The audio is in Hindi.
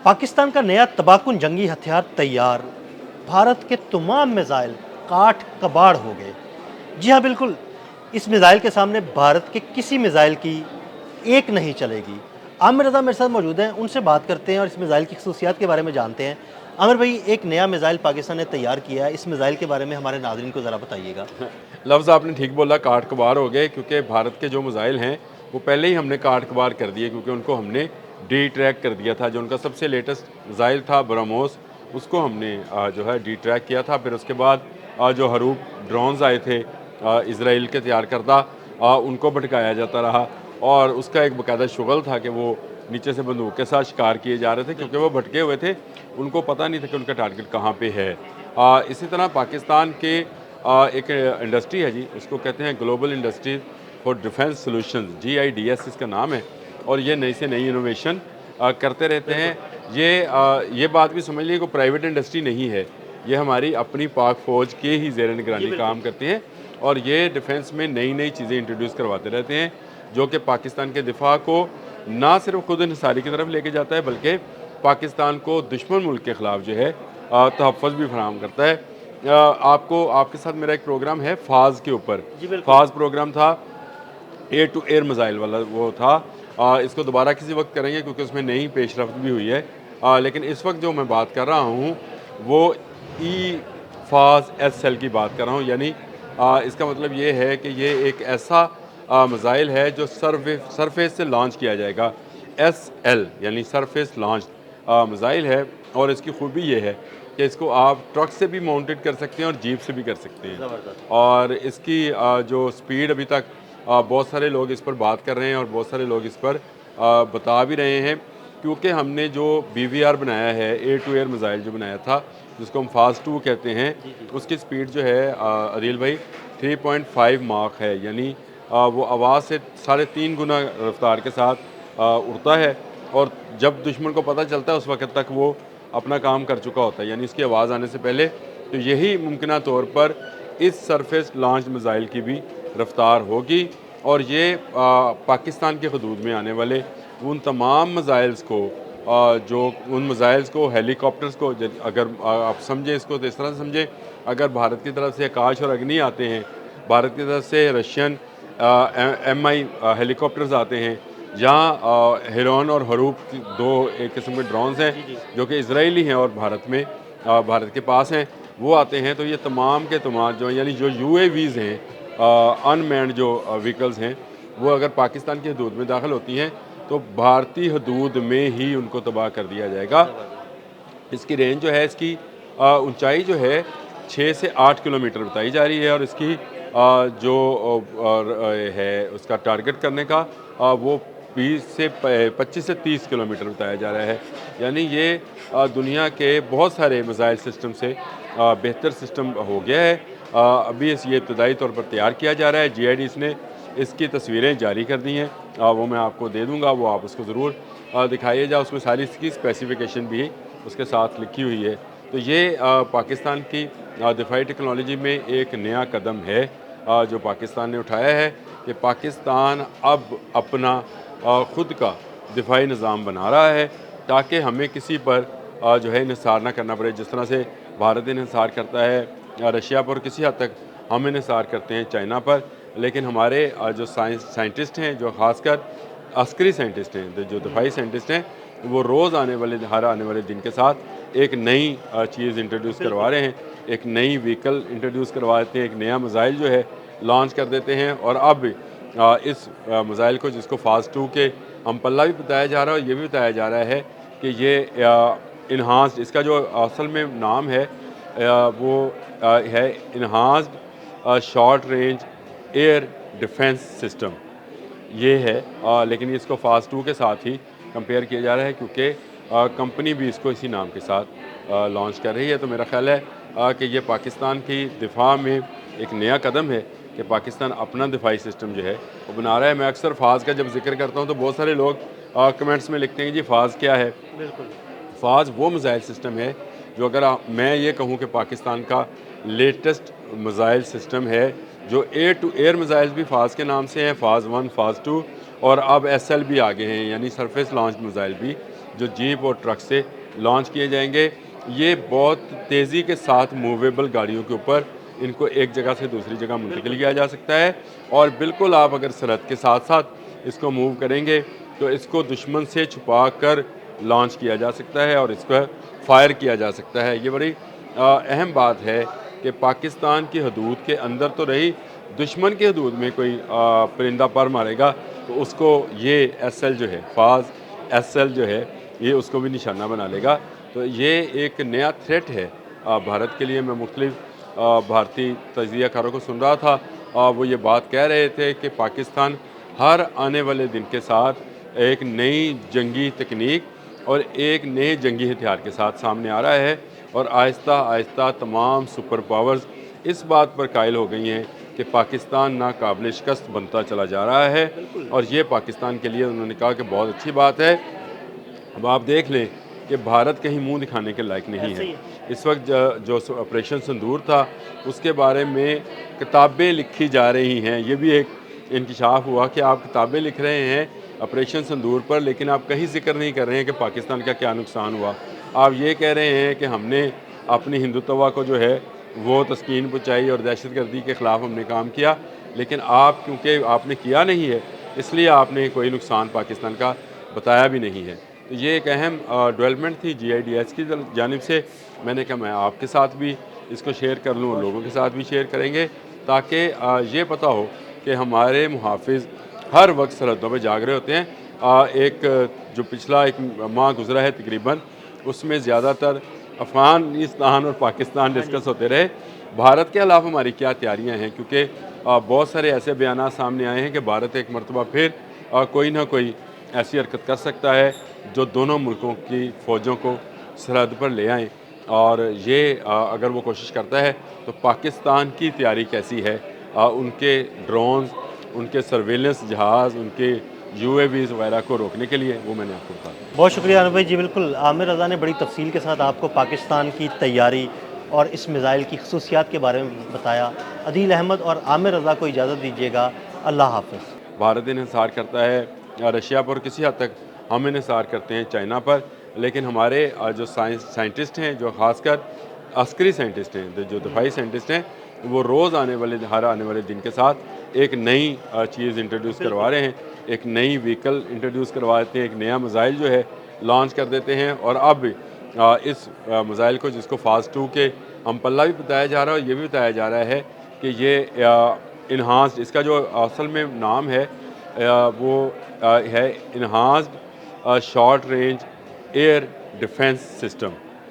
पाकिस्तान का नया तबाहकुन जंगी हथियार तैयार। भारत के तमाम मिसाइल काठ कबाड़ हो गए। जी हाँ, बिल्कुल। इस मिसाइल के सामने भारत के किसी मिसाइल की एक नहीं चलेगी। आमिर रज़ा मेरे साथ मौजूद हैं, उनसे बात करते हैं और इस मिसाइल की खसूसियात के बारे में जानते हैं। आमिर भाई, एक नया मिसाइल पाकिस्तान ने तैयार किया है, इस मिसाइल के बारे में हमारे नाज़रीन को ज़रा बताइएगा। लफ्ज़ आपने ठीक बोला, काट कबार हो गए, क्योंकि भारत के जो मिसाइल हैं वो पहले ही हमने काट कबार कर दिए, क्योंकि उनको हमने डी ट्रैक कर दिया था। जो उनका सबसे लेटेस्ट मिसाइल था ब्रह्मोस, उसको हमने जो है डी ट्रैक किया था। फिर उसके बाद जो हरूप ड्रोन्स आए थे इसराइल के तैयार करदा, उनको भटकाया जाता रहा और उसका एक बाकायदा शुगल था कि वो नीचे से बंदूक के साथ शिकार किए जा रहे थे, क्योंकि वो भटके हुए थे, उनको पता नहीं था कि उनका टारगेट कहाँ पे है। इसी तरह पाकिस्तान के एक इंडस्ट्री है जी, उसको कहते हैं global industries for defence solutions, GIDS इसका नाम है। और ये नई से नई इनोवेशन करते रहते हैं। ये बात भी समझ लीजिए, कोई प्राइवेट इंडस्ट्री नहीं है, ये हमारी अपनी पाक फ़ौज के ही ज़ेर निगरानी काम करती है और ये डिफेंस में नई नई चीज़ें इंट्रोड्यूस करवाते रहते हैं, जो कि पाकिस्तान के दिफा को ना सिर्फ खुद इंसारी की तरफ लेके जाता है, बल्कि पाकिस्तान को दुश्मन मुल्क के ख़िलाफ़ जो है तहफ़्फ़ुज़ भी फराहम करता है। आपके साथ मेरा एक प्रोग्राम है फ़ाज़ के ऊपर। जी बिल्कुल। फ़ाज़ प्रोग्राम था एयर टू एयर मिसाइल वाला, वो था। इसको दोबारा किसी वक्त करेंगे, क्योंकि उसमें नई पेशरफ्त भी हुई है। लेकिन इस वक्त जो मैं बात कर रहा हूँ वो ई फ़ाज़ SL की बात कर रहा हूँ। यानी इसका मतलब ये है कि ये एक ऐसा मिसाइल है जो सरफेस से लॉन्च किया जाएगा। SL यानी सरफेस लॉन्च मिसाइल है। और इसकी खूबी ये है कि इसको आप ट्रक से भी माउंटेड कर सकते हैं और जीप से भी कर सकते हैं। ज़बरदस्त। और इसकी जो स्पीड अभी तक बहुत सारे लोग इस पर बात कर रहे हैं और बहुत सारे लोग इस पर बता भी रहे हैं, क्योंकि हमने जो BVR बनाया है, एयर टू एयर मिसाइल जो बनाया था, जिसको हम फ़ाज़ 2 कहते हैं, उसकी स्पीड जो है अदील भाई 3.5 माक है। यानी वो आवाज़ से 3.5 गुना रफ्तार के साथ उड़ता है और जब दुश्मन को पता चलता है उस वक्त तक वो अपना काम कर चुका होता है, यानी इसकी आवाज़ आने से पहले। तो यही मुमकिना तौर पर इस सरफेस लॉन्च मिसाइल की भी रफ्तार होगी और ये पाकिस्तान के हदूद में आने वाले उन तमाम मिसाइल्स को जो उन मिसाइल्स को, हेलीकॉप्टर्स को, अगर आप समझें इसको तो इस तरह से समझें, अगर भारत की तरफ से आकाश और अग्नि आते हैं, भारत की तरफ से रशियन MI हेलीकॉप्टर्स आते हैं, जहाँ हिरॉन और हरूप दो एक किस्म के ड्रोन्स हैं जो कि इजरायली हैं और भारत के पास हैं, वो आते हैं। तो ये तमाम के तमाम जो यानी जो UAVs हैं, अनमैन्ड जो व्हीकल्स हैं, वो अगर पाकिस्तान की हदूद में दाखिल होती हैं तो भारतीय हदूद में ही उनको तबाह कर दिया जाएगा। इसकी रेंज जो है, इसकी ऊंचाई जो है 6 से 8 किलोमीटर बताई जा रही है और इसकी जो है उसका टारगेट करने का वो 25 से 30 किलोमीटर बताया जा रहा है। यानी ये दुनिया के बहुत सारे मिसाइल सिस्टम से बेहतर सिस्टम हो गया है। अभी ये इब्तदाई तौर पर तैयार किया जा रहा है। GIDS ने इसकी तस्वीरें जारी कर दी हैं, वो मैं आपको दे दूँगा, वो आप उसको ज़रूर दिखाइएगा। उसमें सारी इसकी स्पेसिफिकेशन भी उसके साथ लिखी हुई है। तो ये पाकिस्तान की दिफाई टेक्नोलॉजी में एक नया कदम है जो पाकिस्तान ने उठाया है कि पाकिस्तान अब अपना ख़ुद का दिफाई निज़ाम बना रहा है, ताकि हमें किसी पर जो है इन्हिसार ना करना पड़े। जिस तरह से भारत इन्हिसार करता है रशिया पर, किसी हद तक हम इन्हिसार करते हैं चाइना पर, लेकिन हमारे जो साइंटिस्ट हैं, जो ख़ासकर अस्करी साइंटिस्ट हैं, जो दफाई साइंटिस्ट हैं, वो रोज़ हर आने वाले दिन के साथ एक नई चीज़ इंट्रोड्यूस करवा रहे हैं, एक नई व्हीकल इंट्रोड्यूस करवा देते हैं, एक नया मिसाइल जो है लॉन्च कर देते हैं। और अब इस मिसाइल को, जिसको फ़ाज़ 2 के हम पल्ला भी बताया जा रहा है और ये भी बताया जा रहा है कि ये इन्हांस्ड, इसका जो असल में नाम है वो है enhanced short range air defence system, ये है। लेकिन इसको फ़ाज़ 2 के साथ ही कंपेयर किया जा रहा है, क्योंकि कंपनी भी इसको इसी नाम के साथ लॉन्च कर रही है। तो मेरा ख्याल है कि ये पाकिस्तान की दिफा में एक नया कदम है कि पाकिस्तान अपना दिफाई सिस्टम जो है वो बना रहा है। मैं अक्सर फ़ाज़ का जब जिक्र करता हूँ तो बहुत सारे लोग कमेंट्स में लिखते हैं जी फ़ाज़ क्या है। बिल्कुल। फ़ाज़ वो मिसाइल सिस्टम है जो, अगर मैं ये कहूँ कि पाकिस्तान का लेटेस्ट मिसाइल सिस्टम है, जो एयर टू एयर मिसाइल्स भी फ़ाज़ के नाम से हैं, फ़ाज़ 1, फ़ाज़ 2, और अब SL भी आगे हैं, यानी सरफेस लॉन्च मिसाइल भी जो जीप और ट्रक से लॉन्च किए जाएंगे। ये बहुत तेज़ी के साथ मूवेबल गाड़ियों के ऊपर इनको एक जगह से दूसरी जगह मुंतकिल किया जा सकता है, और बिल्कुल आप अगर सरहद के साथ साथ इसको मूव करेंगे तो इसको दुश्मन से छुपा कर लॉन्च किया जा सकता है और इस पर फायर किया जा सकता है। ये बड़ी अहम बात है कि पाकिस्तान की हदूद के अंदर तो रही, दुश्मन की हदूद में कोई परिंदा पर मारेगा तो उसको ये SL जो है, फाज SL जो है, ये उसको भी निशाना बना लेगा। तो ये एक नया थ्रेट है भारत के लिए। मैं मुख्तलिफ भारतीय तजिया कारों को सुन रहा था, वो ये बात कह रहे थे कि पाकिस्तान हर आने वाले दिन के साथ एक नई जंगी तकनीक और एक नए जंगी हथियार के साथ सामने आ रहा है, और आहिस्ता आहिस्ता तमाम सुपर पावर्स इस बात पर कायल हो गई हैं कि पाकिस्तान नाकाबिल शिकस्त बनता चला जा रहा है, और ये पाकिस्तान के लिए उन्होंने कहा कि बहुत अच्छी बात है। अब आप देख लें कि भारत कहीं मुंह दिखाने के लायक नहीं है। इस वक्त जो ऑपरेशन सिंदूर था उसके बारे में किताबें लिखी जा रही हैं। ये भी एक इंकशाफ हुआ कि आप किताबें लिख रहे हैं ऑपरेशन सिंदूर पर, लेकिन आप कहीं जिक्र नहीं कर रहे हैं कि पाकिस्तान का क्या नुकसान हुआ। आप ये कह रहे हैं कि हमने अपनी हिंदुत्व को जो है वो तस्कीन पहुँचाई और दहशतगर्दी के ख़िलाफ़ हमने काम किया, लेकिन आप क्योंकि आपने किया नहीं है इसलिए आपने कोई नुकसान पाकिस्तान का बताया भी नहीं है। तो ये एक अहम डेवलपमेंट थी GIDS की जानिब से। मैंने कहा मैं आपके साथ भी इसको शेयर कर लूँ और लोगों के साथ भी शेयर करेंगे, ताकि ये पता हो कि हमारे मुहाफ़िज़ हर वक्त सरहदों पर जाग रहे होते हैं। एक जो पिछला एक माह गुजरा है तकरीबन, उसमें ज़्यादातर अफ़गानिस्तान और पाकिस्तान डिस्कस होते रहे। भारत के अलावा हमारी क्या तैयारियां हैं, क्योंकि बहुत सारे ऐसे बयान सामने आए हैं कि भारत एक मरतबा फिर कोई ना कोई ऐसी हरकत कर सकता है जो दोनों मुल्कों की फ़ौजों को सरहद पर ले आएँ, और ये अगर वो कोशिश करता है तो पाकिस्तान की तैयारी कैसी है, उनके ड्रोन्स, उनके सर्वेलेंस जहाज़, उनके UAVs वगैरह को रोकने के लिए, वो मैंने आपको बताया। बहुत शुक्रिया अनूप भाई जी। बिल्कुल आमिर रज़ा ने बड़ी तफसील के साथ आपको पाकिस्तान की तैयारी और इस मिज़ाइल की खसूसियात के बारे में बताया। अदील अहमद और आमिर रज़ा को इजाज़त दीजिएगा। अल्लाह हाफ़िज़। भारत इन्हिसार करता है रशिया पर, किसी हद तक हम इन्हिसार करते हैं चाइना पर, लेकिन हमारे जो साइंटिस्ट हैं, जो ख़ासकर अस्करी साइंटिस्ट हैं, जो दफाई साइंटिस्ट हैं, वो रोज़ हर आने वाले दिन के साथ एक नई चीज़ इंट्रोड्यूस करवा रहे हैं, एक नई व्हीकल इंट्रोड्यूस करवा देते हैं, एक नया मिज़ाइल जो है लॉन्च कर देते हैं। और अब इस मिज़ाइल को, जिसको फाज़ 2 के हम पल्ला भी बताया जा रहा है, और ये भी बताया जा रहा है कि ये इन्हांस्ड, इसका जो असल में नाम है वो है enhanced short range air defence system.